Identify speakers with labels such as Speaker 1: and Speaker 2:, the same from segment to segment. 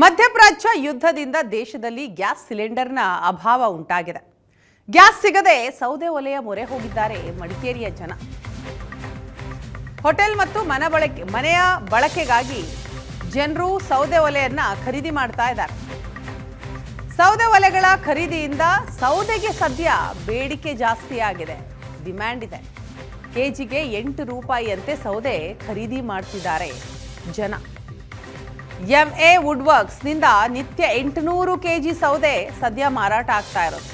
Speaker 1: ಮಧ್ಯಪ್ರಾಚ್ಯ ಯುದ್ಧದಿಂದ ದೇಶದಲ್ಲಿ ಗ್ಯಾಸ್ ಸಿಲಿಂಡರ್ನ ಅಭಾವ ಉಂಟಾಗಿದೆ. ಗ್ಯಾಸ್ ಸಿಗದೆ ಸೌದೆ ಒಲೆಯ ಮೊರೆ ಹೋಗಿದ್ದಾರೆ ಮಡಿಕೇರಿಯ ಜನ. ಹೋಟೆಲ್ ಮತ್ತು ಮನೆಯ ಬಳಕೆಗಾಗಿ ಜನರು ಸೌದೆ ಒಲೆಯನ್ನ ಖರೀದಿ ಮಾಡ್ತಾ ಇದ್ದಾರೆ. ಸೌದೆ ಒಲೆಗಳ ಖರೀದಿಯಿಂದ ಸೌದೆಗೆ ಸದ್ಯ ಬೇಡಿಕೆ ಜಾಸ್ತಿ ಆಗಿದೆ, ಡಿಮ್ಯಾಂಡ್ ಇದೆ. ಕೆಜಿಗೆ 8 ರೂಪಾಯಿಯಂತೆ ಸೌದೆ ಖರೀದಿ ಮಾಡ್ತಿದ್ದಾರೆ ಜನ. ಎಂಎ ವುಡ್ ವರ್ಕ್ಸ್ ನಿಂದ ನಿತ್ಯ 800 ಕೆಜಿ ಸೌದೆ ಸದ್ಯ ಮಾರಾಟ ಆಗ್ತಾ ಇರೋದು.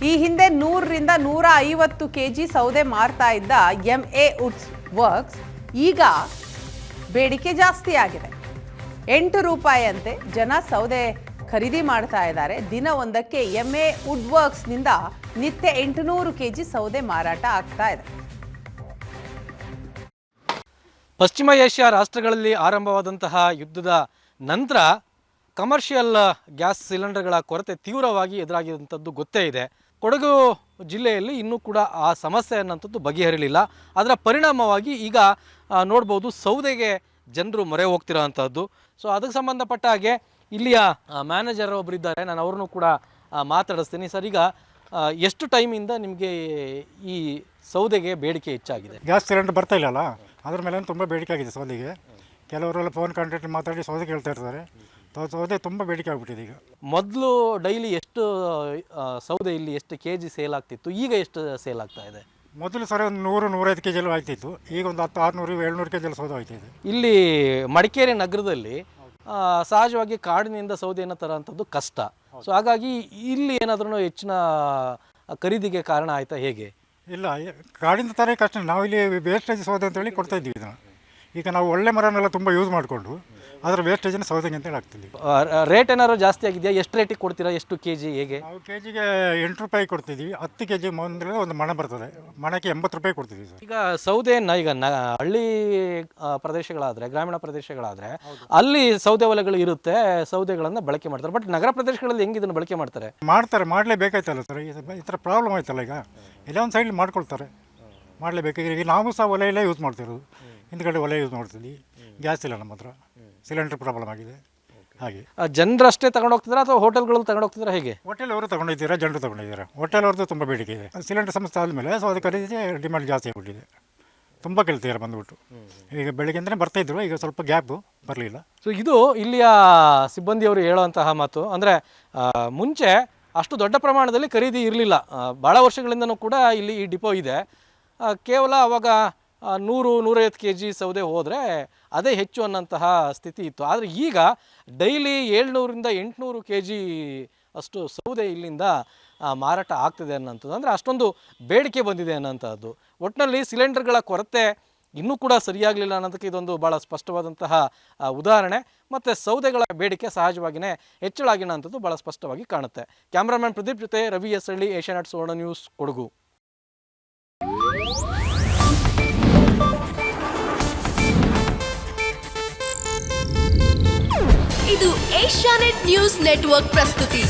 Speaker 1: ಈ ಹಿಂದೆ 100 ರಿಂದ 150 ಕೆಜಿ ಸೌದೆ ಮಾರ್ತಾ ಇದ್ದ ಎಂಎ ವುಡ್ ವರ್ಕ್ಸ್ ಈಗ ಬೇಡಿಕೆ ಜಾಸ್ತಿ ಆಗಿದೆ. 8 ರೂಪಾಯಿಯಂತೆ ಜನ ಸೌದೆ ಖರೀದಿ ಮಾಡ್ತಾ ಇದ್ದಾರೆ. ದಿನವೊಂದಕ್ಕೆ ಎಂಎ ವುಡ್ ವರ್ಕ್ಸ್ ನಿಂದ ನಿತ್ಯ 800 ಕೆಜಿ ಸೌದೆ ಮಾರಾಟ ಆಗ್ತಾ ಇದೆ.
Speaker 2: ಪಶ್ಚಿಮ ಏಷ್ಯಾ ರಾಷ್ಟ್ರಗಳಲ್ಲಿ ಆರಂಭವಾದಂತಹ ಯುದ್ಧದ ನಂತರ ಕಮರ್ಷಿಯಲ್ ಗ್ಯಾಸ್ ಸಿಲಿಂಡರ್ಗಳ ಕೊರತೆ ತೀವ್ರವಾಗಿ ಎದುರಾಗಿರುವಂಥದ್ದು ಗೊತ್ತೇ ಇದೆ. ಕೊಡಗು ಜಿಲ್ಲೆಯಲ್ಲಿ ಇನ್ನೂ ಕೂಡ ಆ ಸಮಸ್ಯೆ ಅನ್ನೋಂಥದ್ದು ಬಗೆಹರಿಲಿಲ್ಲ. ಅದರ ಪರಿಣಾಮವಾಗಿ ಈಗ ನೋಡ್ಬೋದು ಸೌದೆಗೆ ಜನರು ಮೊರೆ ಹೋಗ್ತಿರೋ ಅಂಥದ್ದು. ಸೊ ಅದಕ್ಕೆ ಸಂಬಂಧಪಟ್ಟ ಹಾಗೆ ಇಲ್ಲಿಯ ಮ್ಯಾನೇಜರ್ ಒಬ್ಬರಿದ್ದಾರೆ, ನಾನು ಅವ್ರನ್ನೂ ಕೂಡ ಮಾತಾಡಿಸ್ತೀನಿ. ಸರ್, ಈಗ ಎಷ್ಟು ಟೈಮಿಂದ ನಿಮಗೆ ಈ ಸೌದೆಗೆ ಬೇಡಿಕೆ ಹೆಚ್ಚಾಗಿದೆ?
Speaker 3: ಗ್ಯಾಸ್ ಸಿಲಿಂಡರ್ ಬರ್ತಾ ಇಲ್ಲಲ್ಲ, ಅದ್ರ ಮೇಲೆ ತುಂಬ ಬೇಡಿಕೆ ಆಗಿದೆ ಸೌದೆಗೆ. ಕೆಲವರೆಲ್ಲ ಫೋನ್ ಕಾಂಟ್ಯಾಕ್ಟ್ ಮಾತಾಡಿ ಸೌದೆ ಕೇಳ್ತಾ ಇರ್ತಾರೆ. ಸೌದೆ ತುಂಬ ಬೇಡಿಕೆ ಆಗಿಬಿಟ್ಟಿದೆ ಈಗ.
Speaker 2: ಮೊದಲು ಡೈಲಿ ಎಷ್ಟು ಸೌದೆ ಇಲ್ಲಿ ಎಷ್ಟು ಕೆ ಜಿ ಸೇಲ್ ಆಗ್ತಿತ್ತು, ಈಗ ಎಷ್ಟು ಸೇಲ್ ಆಗ್ತಾ ಇದೆ?
Speaker 3: ಮೊದಲು ಸರಿ ಒಂದು 100-105 ಕೆಜಿ ಎಲ್ಲ ಆಗ್ತಿತ್ತು. ಈಗ ಒಂದು 1000-600-700 ಕೆಜಿ ಎಲ್ಲ ಸೌದೆ ಆಗ್ತಾಯಿದೆ.
Speaker 2: ಇಲ್ಲಿ ಮಡಿಕೇರಿ ನಗರದಲ್ಲಿ ಸಹಜವಾಗಿ ಕಾಡಿನಿಂದ ಸೌದೆಯನ್ನು ತರೋಂಥದ್ದು ಕಷ್ಟ. ಸೊ ಹಾಗಾಗಿ ಇಲ್ಲಿ ಏನಾದ್ರೂ ಹೆಚ್ಚಿನ ಖರೀದಿಗೆ ಕಾರಣ ಆಯಿತಾ, ಹೇಗೆ?
Speaker 3: ಇಲ್ಲ, ಕಾಡಿಂದ ತರ ಕಷ್ಟ. ನಾವು ಇಲ್ಲಿ ವೇಸ್ಟೇಜ್ ಸೌದೆ ಅಂತೇಳಿ ಕೊಡ್ತಾ ಇದ್ದೀವಿ ಇದನ್ನು. ಈಗ ನಾವು ಒಳ್ಳೆ ಮರನೆಲ್ಲ ತುಂಬ ಯೂಸ್ ಮಾಡಿಕೊಂಡು ಅದರ ವೇಸ್ಟೇಜನ್ನು ಸೌದೆಗೆ ಅಂತೇಳಿ ಹಾಕ್ತೀವಿ.
Speaker 2: ರೇಟ್ ಏನಾದ್ರು ಜಾಸ್ತಿ ಆಗಿದೆಯಾ? ಎಷ್ಟು ರೇಟಿಗೆ ಕೊಡ್ತೀರಾ? ಎಷ್ಟು ಕೆ ಜಿ, ಹೇಗೆ?
Speaker 3: ನಾವು ಕೆಜಿಗೆ 8 ರೂಪಾಯಿ ಕೊಡ್ತಿದ್ದೀವಿ. 10 ಕೆಜಿ ಮುಂದೆ ಒಂದು ಮಣ ಬರ್ತದೆ. ಮಣಕ್ಕೆ 80 ರೂಪಾಯಿ ಕೊಡ್ತೀವಿ ಸರ್.
Speaker 2: ಈಗ ಸೌದೆಯನ್ನು ಈಗ ಹಳ್ಳಿ ಪ್ರದೇಶಗಳಾದರೆ, ಗ್ರಾಮೀಣ ಪ್ರದೇಶಗಳಾದರೆ ಅಲ್ಲಿ ಸೌದೆ ಒಲೆಗಳು ಇರುತ್ತೆ, ಸೌದೆಗಳನ್ನು ಬಳಕೆ ಮಾಡ್ತಾರೆ. ಬಟ್ ನಗರ ಪ್ರದೇಶಗಳಲ್ಲಿ ಹೆಂಗೆ ಇದನ್ನು ಬಳಕೆ ಮಾಡ್ತಾರೆ?
Speaker 3: ಮಾಡಲೇಬೇಕಾಯ್ತಲ್ಲ ಸರ್. ಈ ಥರ ಪ್ರಾಬ್ಲಮ್ ಆಯ್ತಲ್ಲ. ಈಗ ಎಲ್ಲ ಒಂದು ಸೈಡ್ ಮಾಡ್ಕೊಳ್ತಾರೆ, ಮಾಡಲೇಬೇಕು. ಈಗ ನಾವು ಸಹ ಒಲೆಯಲ್ಲೇ ಯೂಸ್ ಮಾಡ್ತಿರೋದು. ಹಿಂದ್ಗಡೆ ಒಲೆ ಯೂಸ್ ಮಾಡ್ತೀವಿ. ಗ್ಯಾಸ್ ಇಲ್ಲ ನಮ್ಮ ಹತ್ರ. ಸಿಲಿಂಡರ್ ಪ್ರಾಬ್ಲಮ್ ಆಗಿದೆ. ಹಾಗೆ
Speaker 2: ಜನರು ಅಷ್ಟೇ ತಗೊಂಡು ಹೋಗ್ತಿದ್ದಾರೆ ಅಥವಾ ಹೋಟೆಲ್ಗಳಲ್ಲಿ ತಗೊಂಡು ಹೋಗ್ತಿದ್ದಾರೆ, ಹೇಗೆ?
Speaker 3: ಹೋಟೆಲ್ ಅವರು ತಗೊಂಡಿದ್ದೀರಾ, ಜನರು ತಗೊಂಡಿದ್ದಾರೆ. ಹೋಟೆಲ್ ಅವ್ರದ್ದು ತುಂಬ ಬೇಡಿಕೆ ಇದೆ. ಸಿಲಿಂಡರ್ ಸಮಸ್ಯೆ ಆದಮೇಲೆ ಸೊ ಅದು ಖರೀದಿ ಡಿಮ್ಯಾಂಡ್ ಜಾಸ್ತಿ ಆಗಿಬಿಟ್ಟಿದೆ. ತುಂಬ ಕೇಳ್ತಿದ್ದಾರೆ ಬಂದುಬಿಟ್ಟು. ಈಗ ಬೆಳಿಗ್ಗೆಂದರೆ ಬರ್ತಾಯಿದ್ರು, ಈಗ ಸ್ವಲ್ಪ ಗ್ಯಾಪು ಬರಲಿಲ್ಲ.
Speaker 2: ಸೊ ಇದು ಇಲ್ಲಿಯ ಸಿಬ್ಬಂದಿಯವರು ಹೇಳುವಂತಹ ಮಾತು. ಅಂದರೆ ಮುಂಚೆ ಅಷ್ಟು ದೊಡ್ಡ ಪ್ರಮಾಣದಲ್ಲಿ ಖರೀದಿ ಇರಲಿಲ್ಲ. ಭಾಳ ವರ್ಷಗಳಿಂದನೂ ಕೂಡ ಇಲ್ಲಿ ಈ ಡಿಪೋ ಇದೆ. ಕೇವಲ ಅವಾಗ 100-150 ಕೆ ಜಿ ಸೌದೆ ಹೋದರೆ ಅದೇ ಹೆಚ್ಚು ಅನ್ನೋಂತಹ ಸ್ಥಿತಿ ಇತ್ತು. ಆದರೆ ಈಗ ಡೈಲಿ 700-800 ಕೆ ಜಿ ಅಷ್ಟು ಸೌದೆ ಇಲ್ಲಿಂದ ಮಾರಾಟ ಆಗ್ತಿದೆ ಅನ್ನೋಂಥದ್ದು. ಅಂದರೆ ಅಷ್ಟೊಂದು ಬೇಡಿಕೆ ಬಂದಿದೆ ಅನ್ನೋಂಥದ್ದು. ಒಟ್ಟಿನಲ್ಲಿ ಸಿಲಿಂಡರ್ಗಳ ಕೊರತೆ ಇನ್ನೂ ಕೂಡ ಸರಿಯಾಗಲಿಲ್ಲ ಅನ್ನೋದಕ್ಕೆ ಇದೊಂದು ಭಾಳ ಸ್ಪಷ್ಟವಾದಂತಹ ಉದಾಹರಣೆ. ಮತ್ತು ಸೌದೆಗಳ ಬೇಡಿಕೆ ಸಹಜವಾಗಿಯೇ ಹೆಚ್ಚಳ ಆಗಿನ ಅಂಥದ್ದು ಭಾಳ ಸ್ಪಷ್ಟವಾಗಿ ಕಾಣುತ್ತೆ. ಕ್ಯಾಮ್ರಾಮನ್ ಪ್ರದೀಪ್ ಜೊತೆ ರವಿ ಎಸ್ ಹಳ್ಳಿ, ಏಷ್ಯಾನೆಟ್ ಸುವರ್ಣ ನ್ಯೂಸ್, ಕೊಡಗು.
Speaker 4: ಇದು ಏಷ್ಯಾನೆಟ್ ನ್ಯೂಸ್ ನೆಟ್ವರ್ಕ್ ಪ್ರಸ್ತುತಿ.